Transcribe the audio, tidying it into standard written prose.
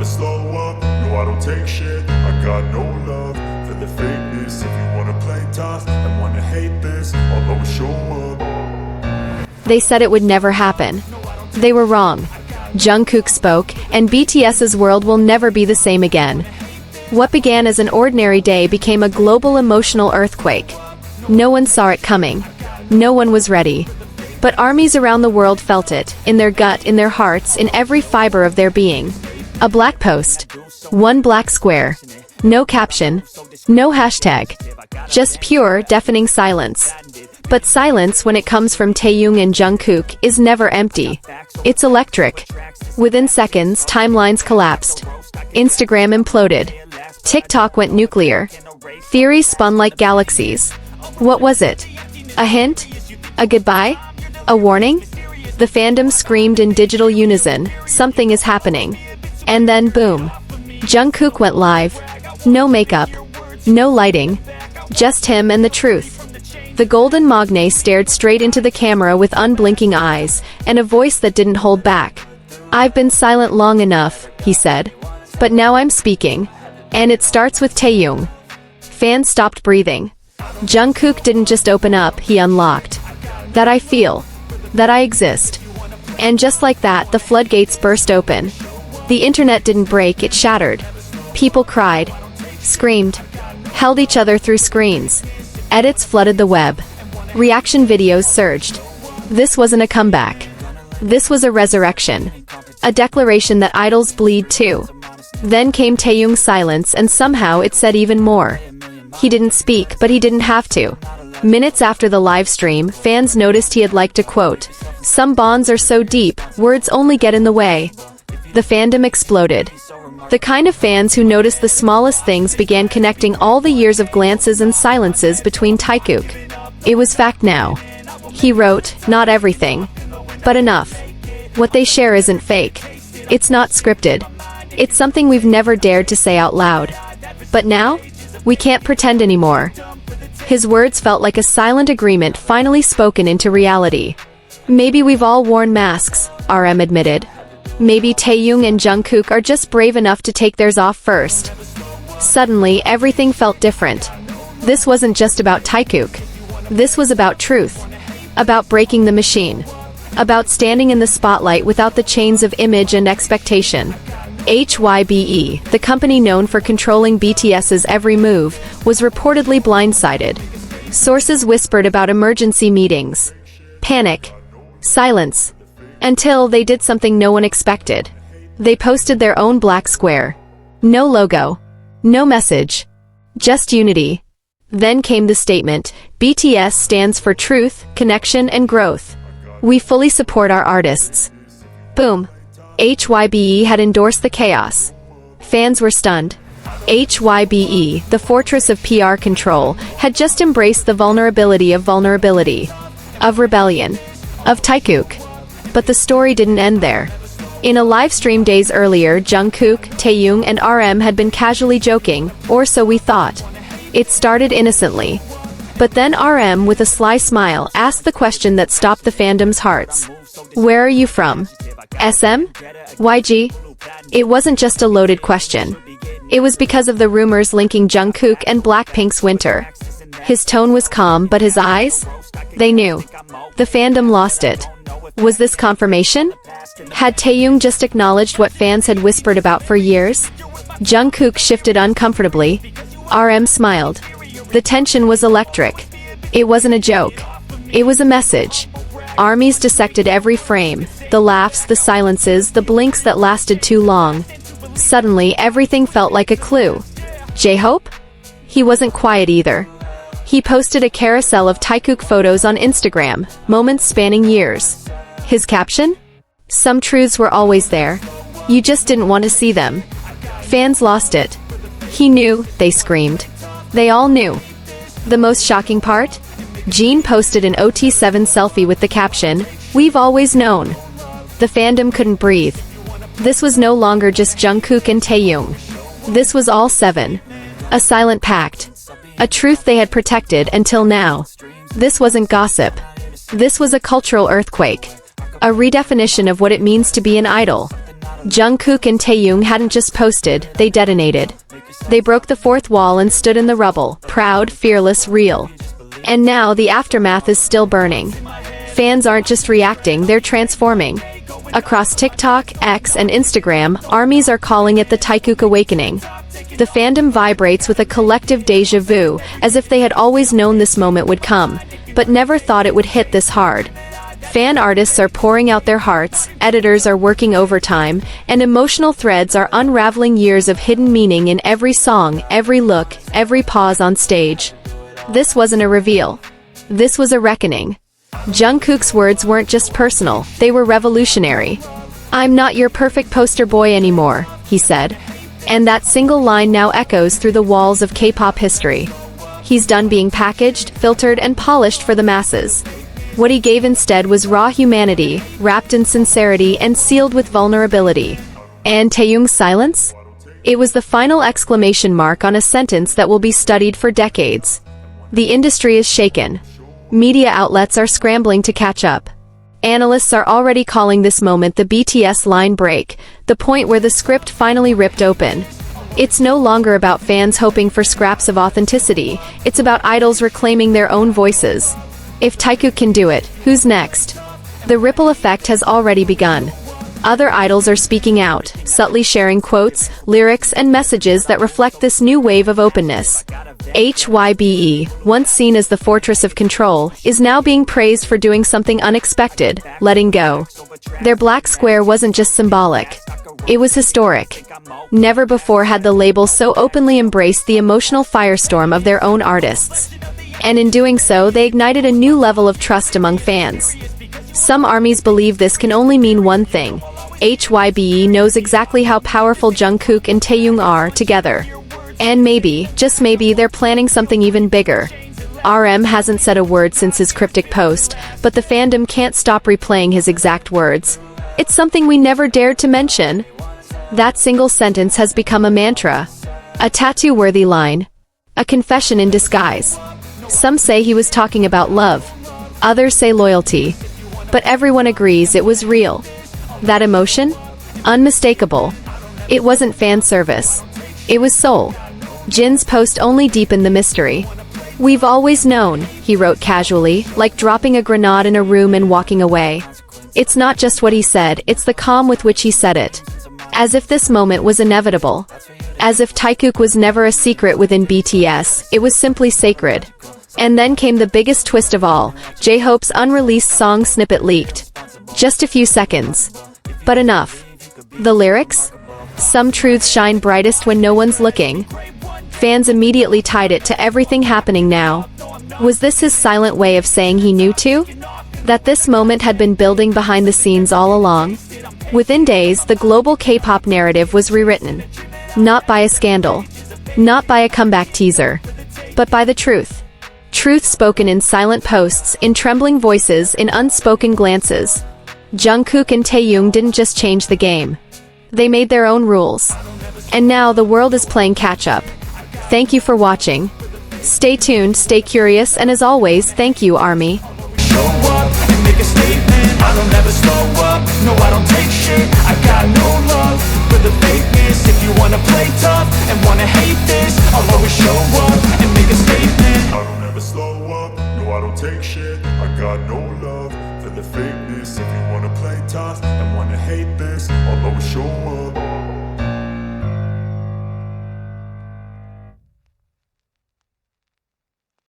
slow up. No, I don't take shit, I got no love for the fakeness. If you wanna play tough and wanna hate this, I'll always show up. They said it would never happen. They were wrong. Jungkook spoke, and BTS's world will never be the same again. What began as an ordinary day became a global emotional earthquake. No one saw it coming. No one was ready. But armies around the world felt it, in their gut, in their hearts, in every fiber of their being. A black post. One black square. No caption. No hashtag. Just pure, deafening silence. But silence, when it comes from Taehyung and Jungkook, is never empty. It's electric. Within seconds, timelines collapsed. Instagram imploded. TikTok went nuclear. Theories spun like galaxies. What was it? A hint? A goodbye? A warning? The fandom screamed in digital unison, something is happening. And then boom. Jungkook went live. No makeup. No lighting. Just him and the truth. The golden magne stared straight into the camera with unblinking eyes, and a voice that didn't hold back. "I've been silent long enough," he said. "But now I'm speaking. And it starts with Taehyung." Fans stopped breathing. Jungkook didn't just open up, he unlocked. "That I feel. That I exist." And just like that, the floodgates burst open. The internet didn't break, it shattered. People cried, screamed, held each other through screens. Edits flooded the web. Reaction videos surged. This wasn't a comeback. This was a resurrection. A declaration that idols bleed too. Then came Taehyung's silence, and somehow it said even more. He didn't speak, but he didn't have to. Minutes after the live stream, fans noticed he had liked a quote. "Some bonds are so deep, words only get in the way." The fandom exploded. The kind of fans who noticed the smallest things began connecting all the years of glances and silences between Taekook. It was fact now. He wrote, "Not everything, but enough. What they share isn't fake. It's not scripted. It's something we've never dared to say out loud. But now, we can't pretend anymore." His words felt like a silent agreement finally spoken into reality. "Maybe we've all worn masks," RM admitted. "Maybe Taehyung and Jungkook are just brave enough to take theirs off first." Suddenly, everything felt different. This wasn't just about Taekook. This was about truth. About breaking the machine. About standing in the spotlight without the chains of image and expectation. HYBE, the company known for controlling BTS's every move, was reportedly blindsided. Sources whispered about emergency meetings. Panic. Silence. Until they did something no one expected. They posted their own black square. No logo. No message. Just unity. Then came the statement, "BTS stands for truth, connection, and growth. We fully support our artists." Boom. HYBE had endorsed the chaos. Fans were stunned. HYBE, the fortress of PR control, had just embraced the vulnerability, of rebellion, of Taekook. But the story didn't end there. In a live stream days earlier, Jungkook, Taehyung, and RM had been casually joking, or so we thought. It started innocently. But then RM, with a sly smile, asked the question that stopped the fandom's hearts. "Where are you from? SM? YG?" It wasn't just a loaded question. It was because of the rumors linking Jungkook and Blackpink's winter. His tone was calm, but his eyes? They knew. The fandom lost it. Was this confirmation? Had Taehyung just acknowledged what fans had whispered about for years? Jungkook shifted uncomfortably. RM smiled. The tension was electric. It wasn't a joke. It was a message. Armies dissected every frame, the laughs, the silences, the blinks that lasted too long. Suddenly, everything felt like a clue. JHope? He wasn't quiet either. He posted a carousel of Taekook photos on Instagram, moments spanning years. His caption? "Some truths were always there. You just didn't want to see them." Fans lost it. He knew, they screamed. They all knew. The most shocking part? Jimin posted an OT7 selfie with the caption, "We've always known." The fandom couldn't breathe. This was no longer just Jungkook and Taehyung. This was all seven. A silent pact. A truth they had protected until now. This wasn't gossip. This was a cultural earthquake. A redefinition of what it means to be an idol. Jungkook and Taehyung hadn't just posted, they detonated. They broke the fourth wall and stood in the rubble, proud, fearless, real. And now the aftermath is still burning. Fans aren't just reacting, they're transforming. Across TikTok, X, and Instagram, armies are calling it the Taekook awakening. The fandom vibrates with a collective déjà vu, as if they had always known this moment would come, but never thought it would hit this hard. Fan artists are pouring out their hearts, editors are working overtime, and emotional threads are unraveling years of hidden meaning in every song, every look, every pause on stage. This wasn't a reveal. This was a reckoning. Jungkook's words weren't just personal, they were revolutionary. "I'm not your perfect poster boy anymore," he said. And that single line now echoes through the walls of K-pop history. He's done being packaged, filtered, and polished for the masses. What he gave instead was raw humanity, wrapped in sincerity and sealed with vulnerability. And Taehyung's silence? It was the final exclamation mark on a sentence that will be studied for decades. The industry is shaken. Media outlets are scrambling to catch up. Analysts are already calling this moment the BTS line break, the point where the script finally ripped open. It's no longer about fans hoping for scraps of authenticity, it's about idols reclaiming their own voices. If Taekook can do it, who's next? The ripple effect has already begun. Other idols are speaking out, subtly sharing quotes, lyrics, and messages that reflect this new wave of openness. HYBE, once seen as the fortress of control, is now being praised for doing something unexpected, letting go. Their black square wasn't just symbolic. It was historic. Never before had the label so openly embraced the emotional firestorm of their own artists. And in doing so, they ignited a new level of trust among fans. Some armies believe this can only mean one thing. HYBE knows exactly how powerful Jungkook and Taehyung are together. And maybe, just maybe, they're planning something even bigger. RM hasn't said a word since his cryptic post, but the fandom can't stop replaying his exact words. "It's something we never dared to mention." That single sentence has become a mantra. A tattoo-worthy line. A confession in disguise. Some say he was talking about love. Others say loyalty. But everyone agrees it was real. That emotion? Unmistakable. It wasn't fan service. It was soul. Jin's post only deepened the mystery. "We've always known," he wrote casually, like dropping a grenade in a room and walking away. It's not just what he said, it's the calm with which he said it. As if this moment was inevitable. As if Taekook was never a secret within BTS, it was simply sacred. And then came the biggest twist of all, JHope's unreleased song snippet leaked. Just a few seconds. But enough. The lyrics? "Some truths shine brightest when no one's looking." Fans immediately tied it to everything happening now. Was this his silent way of saying he knew too? That this moment had been building behind the scenes all along? Within days, the global K-pop narrative was rewritten. Not by a scandal. Not by a comeback teaser. But by the truth. Truth spoken in silent posts, in trembling voices, in unspoken glances. Jungkook and Taehyung didn't just change the game. They made their own rules. And now the world is playing catch-up. Thank you for watching. Stay tuned, stay curious, and as always, thank you, Army. Show up and make a statement. I don't ever slow up, no I don't take shit. I got no love for the fakeness. If you wanna play tough and wanna hate this, I'll always show up and make a statement. I don't ever slow up, no I don't take shit. I got no love for the fakeness. If you wanna play tough and wanna hate this, I'll always show up.